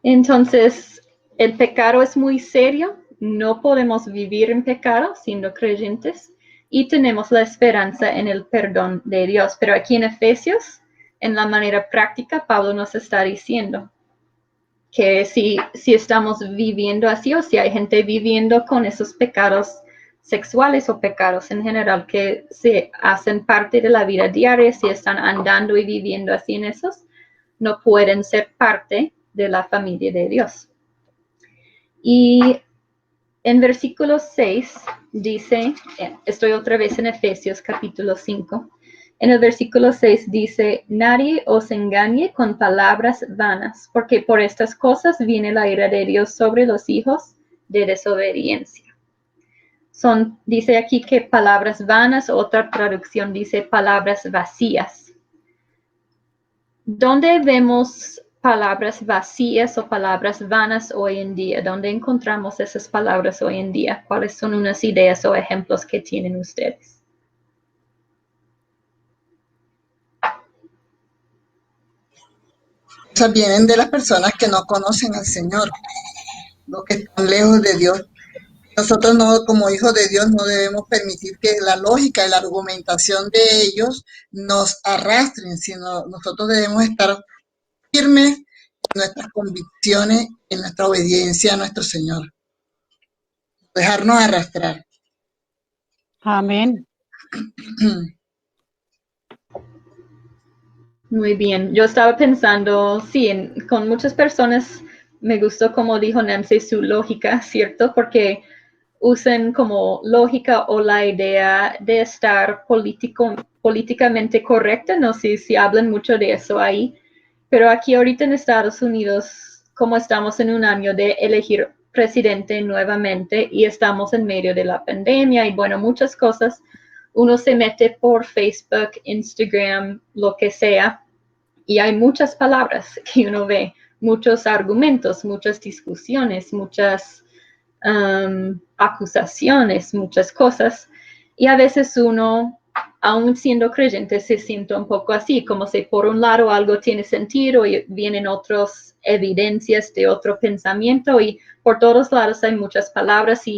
Entonces, el pecado es muy serio, no podemos vivir en pecado siendo creyentes y tenemos la esperanza en el perdón de Dios. Pero aquí en Efesios, en la manera práctica, Pablo nos está diciendo que si estamos viviendo así o si hay gente viviendo con esos pecados sexuales o pecados en general que se hacen parte de la vida diaria, si están andando y viviendo así en esos, no pueden ser parte de la familia de Dios. Y en versículo 6 dice, estoy otra vez en Efesios capítulo 5, en el versículo 6 dice, nadie os engañe con palabras vanas, porque por estas cosas viene la ira de Dios sobre los hijos de desobediencia. Dice aquí que palabras vanas, otra traducción dice palabras vacías. ¿Dónde vemos palabras vacías o palabras vanas hoy en día? ¿Dónde encontramos esas palabras hoy en día? ¿Cuáles son unas ideas o ejemplos que tienen ustedes? Esas vienen de las personas que no conocen al Señor, los que están lejos de Dios. Nosotros no, como hijos de Dios, no debemos permitir que la lógica y la argumentación de ellos nos arrastren, sino nosotros debemos estar firmes en nuestras convicciones, en nuestra obediencia a nuestro Señor. Dejarnos arrastrar. Amén. Muy bien. Yo estaba pensando, sí, con muchas personas me gustó como dijo Nancy su lógica, ¿cierto? Porque usan como lógica o la idea de estar políticamente correcta. No sé si hablan mucho de eso ahí, pero aquí ahorita en Estados Unidos, como estamos en un año de elegir presidente nuevamente y estamos en medio de la pandemia y bueno, muchas cosas, uno se mete por Facebook, Instagram, lo que sea, y hay muchas palabras que uno ve, muchos argumentos, muchas discusiones, muchas acusaciones, muchas cosas, y a veces uno, aún siendo creyente, se siente un poco así, como si por un lado algo tiene sentido y vienen otras evidencias de otro pensamiento y por todos lados hay muchas palabras y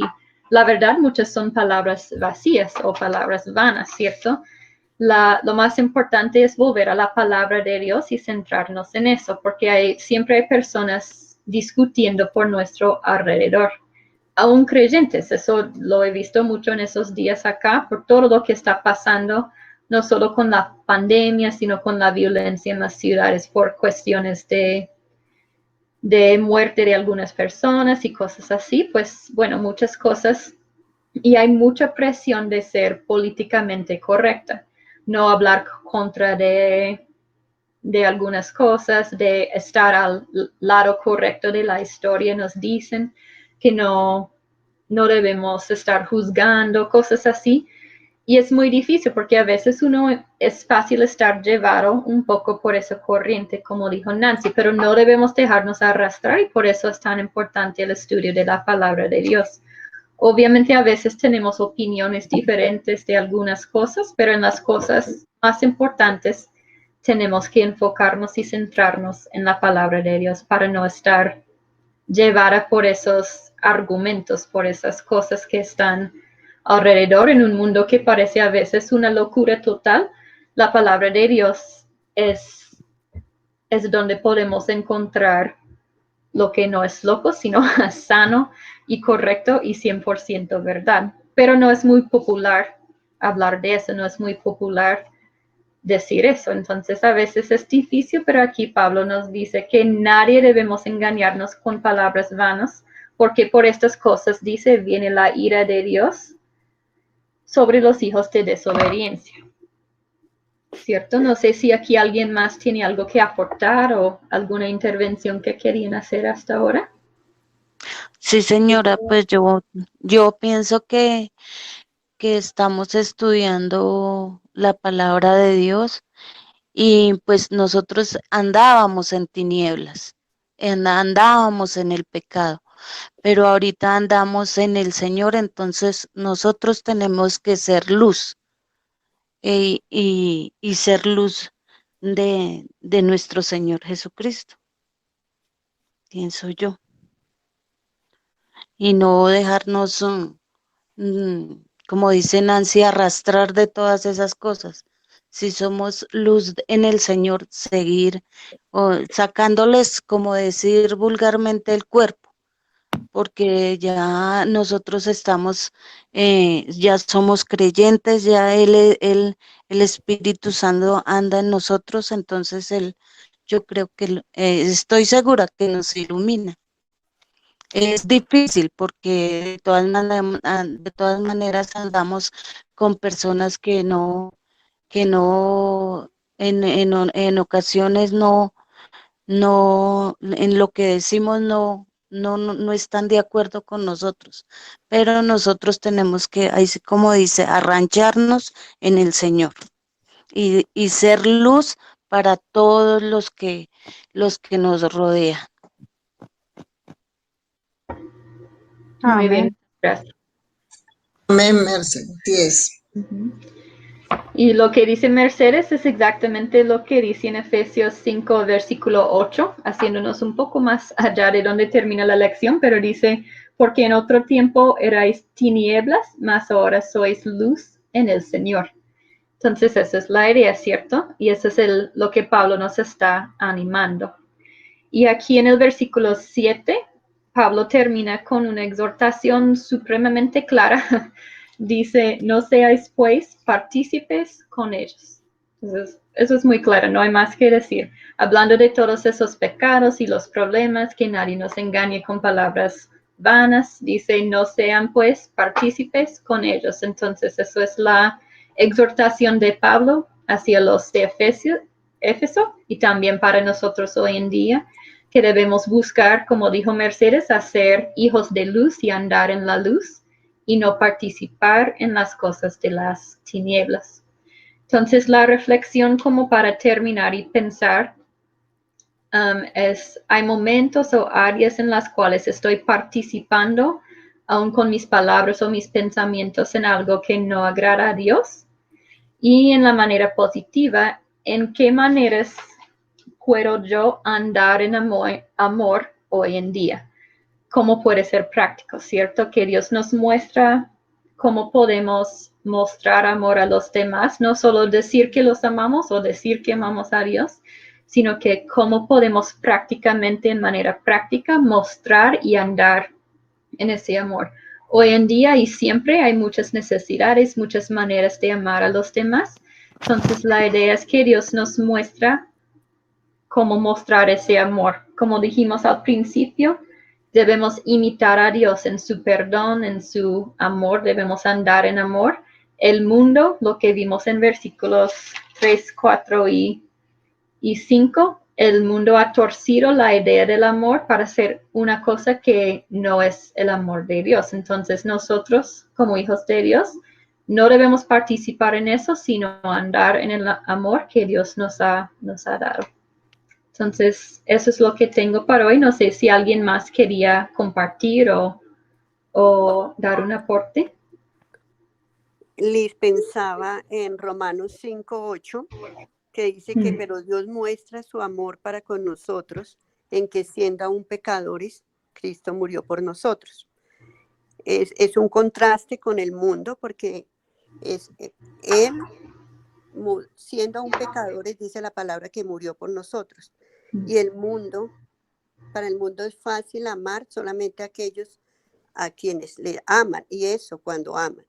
la verdad muchas son palabras vacías o palabras vanas, ¿cierto? Lo más importante es volver a la palabra de Dios y centrarnos en eso, porque siempre hay personas discutiendo por nuestro alrededor. Aún creyentes, eso lo he visto mucho en esos días acá, por todo lo que está pasando, no solo con la pandemia, sino con la violencia en las ciudades por cuestiones de muerte de algunas personas y cosas así, pues bueno, muchas cosas, y hay mucha presión de ser políticamente correcta, no hablar contra de algunas cosas, de estar al lado correcto de la historia, nos dicen que no debemos estar juzgando, cosas así. Y es muy difícil porque a veces es fácil estar llevado un poco por esa corriente, como dijo Nancy, pero no debemos dejarnos arrastrar y por eso es tan importante el estudio de la palabra de Dios. Obviamente a veces tenemos opiniones diferentes de algunas cosas, pero en las cosas más importantes tenemos que enfocarnos y centrarnos en la palabra de Dios para no estar llevada por esos argumentos, por esas cosas que están alrededor en un mundo que parece a veces una locura total. La palabra de Dios es donde podemos encontrar lo que no es loco, sino sano y correcto y 100% verdad. Pero no es muy popular hablar de eso, no es muy popular decir eso. Entonces a veces es difícil, pero aquí Pablo nos dice que nadie debemos engañarnos con palabras vanas, porque por estas cosas, dice, viene la ira de Dios sobre los hijos de desobediencia. ¿cierto? No sé si aquí alguien más tiene algo que aportar o alguna intervención que querían hacer hasta ahora. Sí, señora, pues yo pienso que estamos estudiando la palabra de Dios y pues nosotros andábamos en tinieblas, andábamos en el pecado, pero ahorita andamos en el Señor, entonces nosotros tenemos que ser luz y ser luz de nuestro Señor Jesucristo, pienso yo, y no dejarnos, como dice Nancy, arrastrar de todas esas cosas. Si somos luz en el Señor, seguir sacándoles, como decir vulgarmente, el cuerpo, porque ya nosotros estamos, ya somos creyentes, ya el Espíritu Santo anda en nosotros, entonces yo creo que estoy segura que nos ilumina. Es difícil porque de todas maneras andamos con personas que no, en ocasiones no, en lo que decimos no están de acuerdo con nosotros, pero nosotros tenemos que, ahí sí como dice, arrancharnos en el Señor y ser luz para todos los que nos rodean. Muy Amén. bien, gracias. Amén, Mercedes. Sí es. Y lo que dice Mercedes es exactamente lo que dice en Efesios 5, versículo 8, haciéndonos un poco más allá de donde termina la lección, pero dice, porque en otro tiempo erais tinieblas, mas ahora sois luz en el Señor. Entonces esa es la idea, ¿cierto? Y eso es lo que Pablo nos está animando. Y aquí en el versículo 7, Pablo termina con una exhortación supremamente clara. Dice, no seáis pues partícipes con ellos. Entonces, eso es muy claro, no hay más que decir. Hablando de todos esos pecados y los problemas, que nadie nos engañe con palabras vanas, dice, no sean pues partícipes con ellos. Entonces, eso es la exhortación de Pablo hacia los de Éfeso y también para nosotros hoy en día, que debemos buscar, como dijo Mercedes, ser hijos de luz y andar en la luz y no participar en las cosas de las tinieblas. Entonces, la reflexión como para terminar y pensar hay momentos o áreas en las cuales estoy participando aún con mis palabras o mis pensamientos en algo que no agrada a Dios, y en la manera positiva, en qué maneras puedo yo andar en amor hoy en día. Cómo puede ser práctico, ¿cierto? Que Dios nos muestra cómo podemos mostrar amor a los demás, no solo decir que los amamos o decir que amamos a Dios, sino que cómo podemos prácticamente, en manera práctica, mostrar y andar en ese amor. Hoy en día y siempre hay muchas necesidades, muchas maneras de amar a los demás. Entonces la idea es que Dios nos muestra cómo mostrar ese amor. Como dijimos al principio, debemos imitar a Dios en su perdón, en su amor, debemos andar en amor. El mundo, lo que vimos en versículos 3, 4 y 5, el mundo ha torcido la idea del amor para hacer una cosa que no es el amor de Dios. Entonces nosotros, como hijos de Dios, no debemos participar en eso, sino andar en el amor que Dios nos ha dado. Entonces, eso es lo que tengo para hoy. No sé si alguien más quería compartir o dar un aporte. Liz pensaba en Romanos 5:8, que dice que pero Dios muestra su amor para con nosotros, en que siendo aún pecadores, Cristo murió por nosotros. Es un contraste con el mundo, porque Él, siendo aún pecadores, dice la palabra que murió por nosotros. Y para el mundo es fácil amar solamente a aquellos a quienes le aman, y eso cuando aman.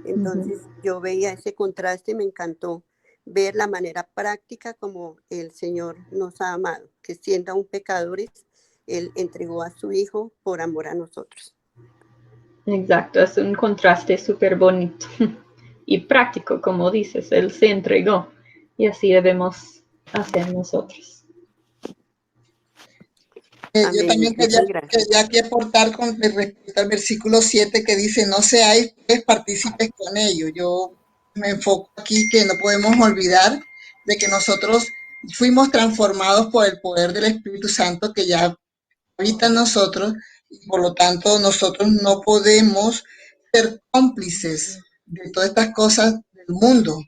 Entonces yo veía ese contraste y me encantó ver la manera práctica como el Señor nos ha amado, que siendo aún pecadores, Él entregó a su Hijo por amor a nosotros. Exacto, es un contraste súper bonito y práctico, como dices, Él se entregó. Y así debemos hacer nosotros. Yo Amén. también Muchas gracias. quería aquí aportar con respecto al versículo 7 que dice, no seáis pues partícipes con ellos. Yo me enfoco aquí que no podemos olvidar de que nosotros fuimos transformados por el poder del Espíritu Santo que ya habita en nosotros y por lo tanto nosotros no podemos ser cómplices de todas estas cosas del mundo,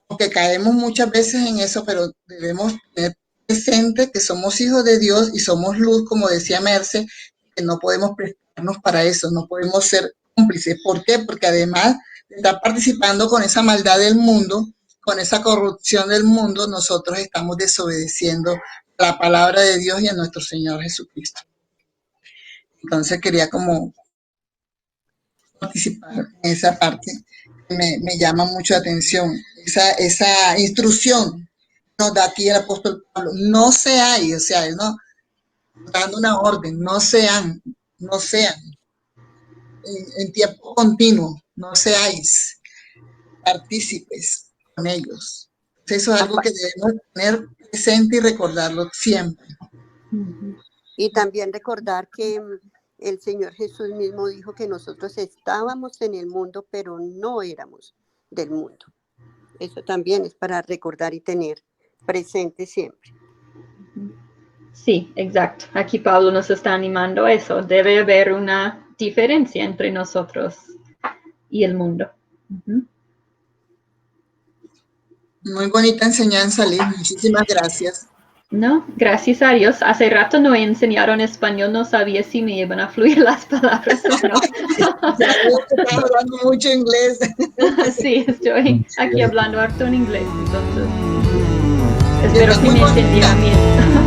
porque caemos muchas veces en eso, pero debemos tener presente que somos hijos de Dios y somos luz, como decía Merce, que no podemos prestarnos para eso, no podemos ser cómplices. ¿Por qué? Porque además de estar participando con esa maldad del mundo, con esa corrupción del mundo, nosotros estamos desobedeciendo la palabra de Dios y a nuestro Señor Jesucristo. Entonces quería como participar en esa parte que me llama mucho la atención, esa instrucción nos da aquí el apóstol Pablo, no seáis, o sea, él no dando una orden, no sean en tiempo continuo, no seáis partícipes con ellos. Eso es algo que debemos tener presente y recordarlo siempre. Y también recordar que el Señor Jesús mismo dijo que nosotros estábamos en el mundo, pero no éramos del mundo. Eso también es para recordar y tener presente siempre. Sí, exacto. Aquí Pablo nos está animando a eso. Debe haber una diferencia entre nosotros y el mundo. Muy bonita enseñanza, Liz. Muchísimas gracias. No, gracias a Dios. Hace rato no enseñaron español, no sabía si me iban a fluir las palabras o no. Ya veo que estás hablando mucho inglés. Sí, estoy aquí hablando harto en inglés, entonces espero que me entendieron bien.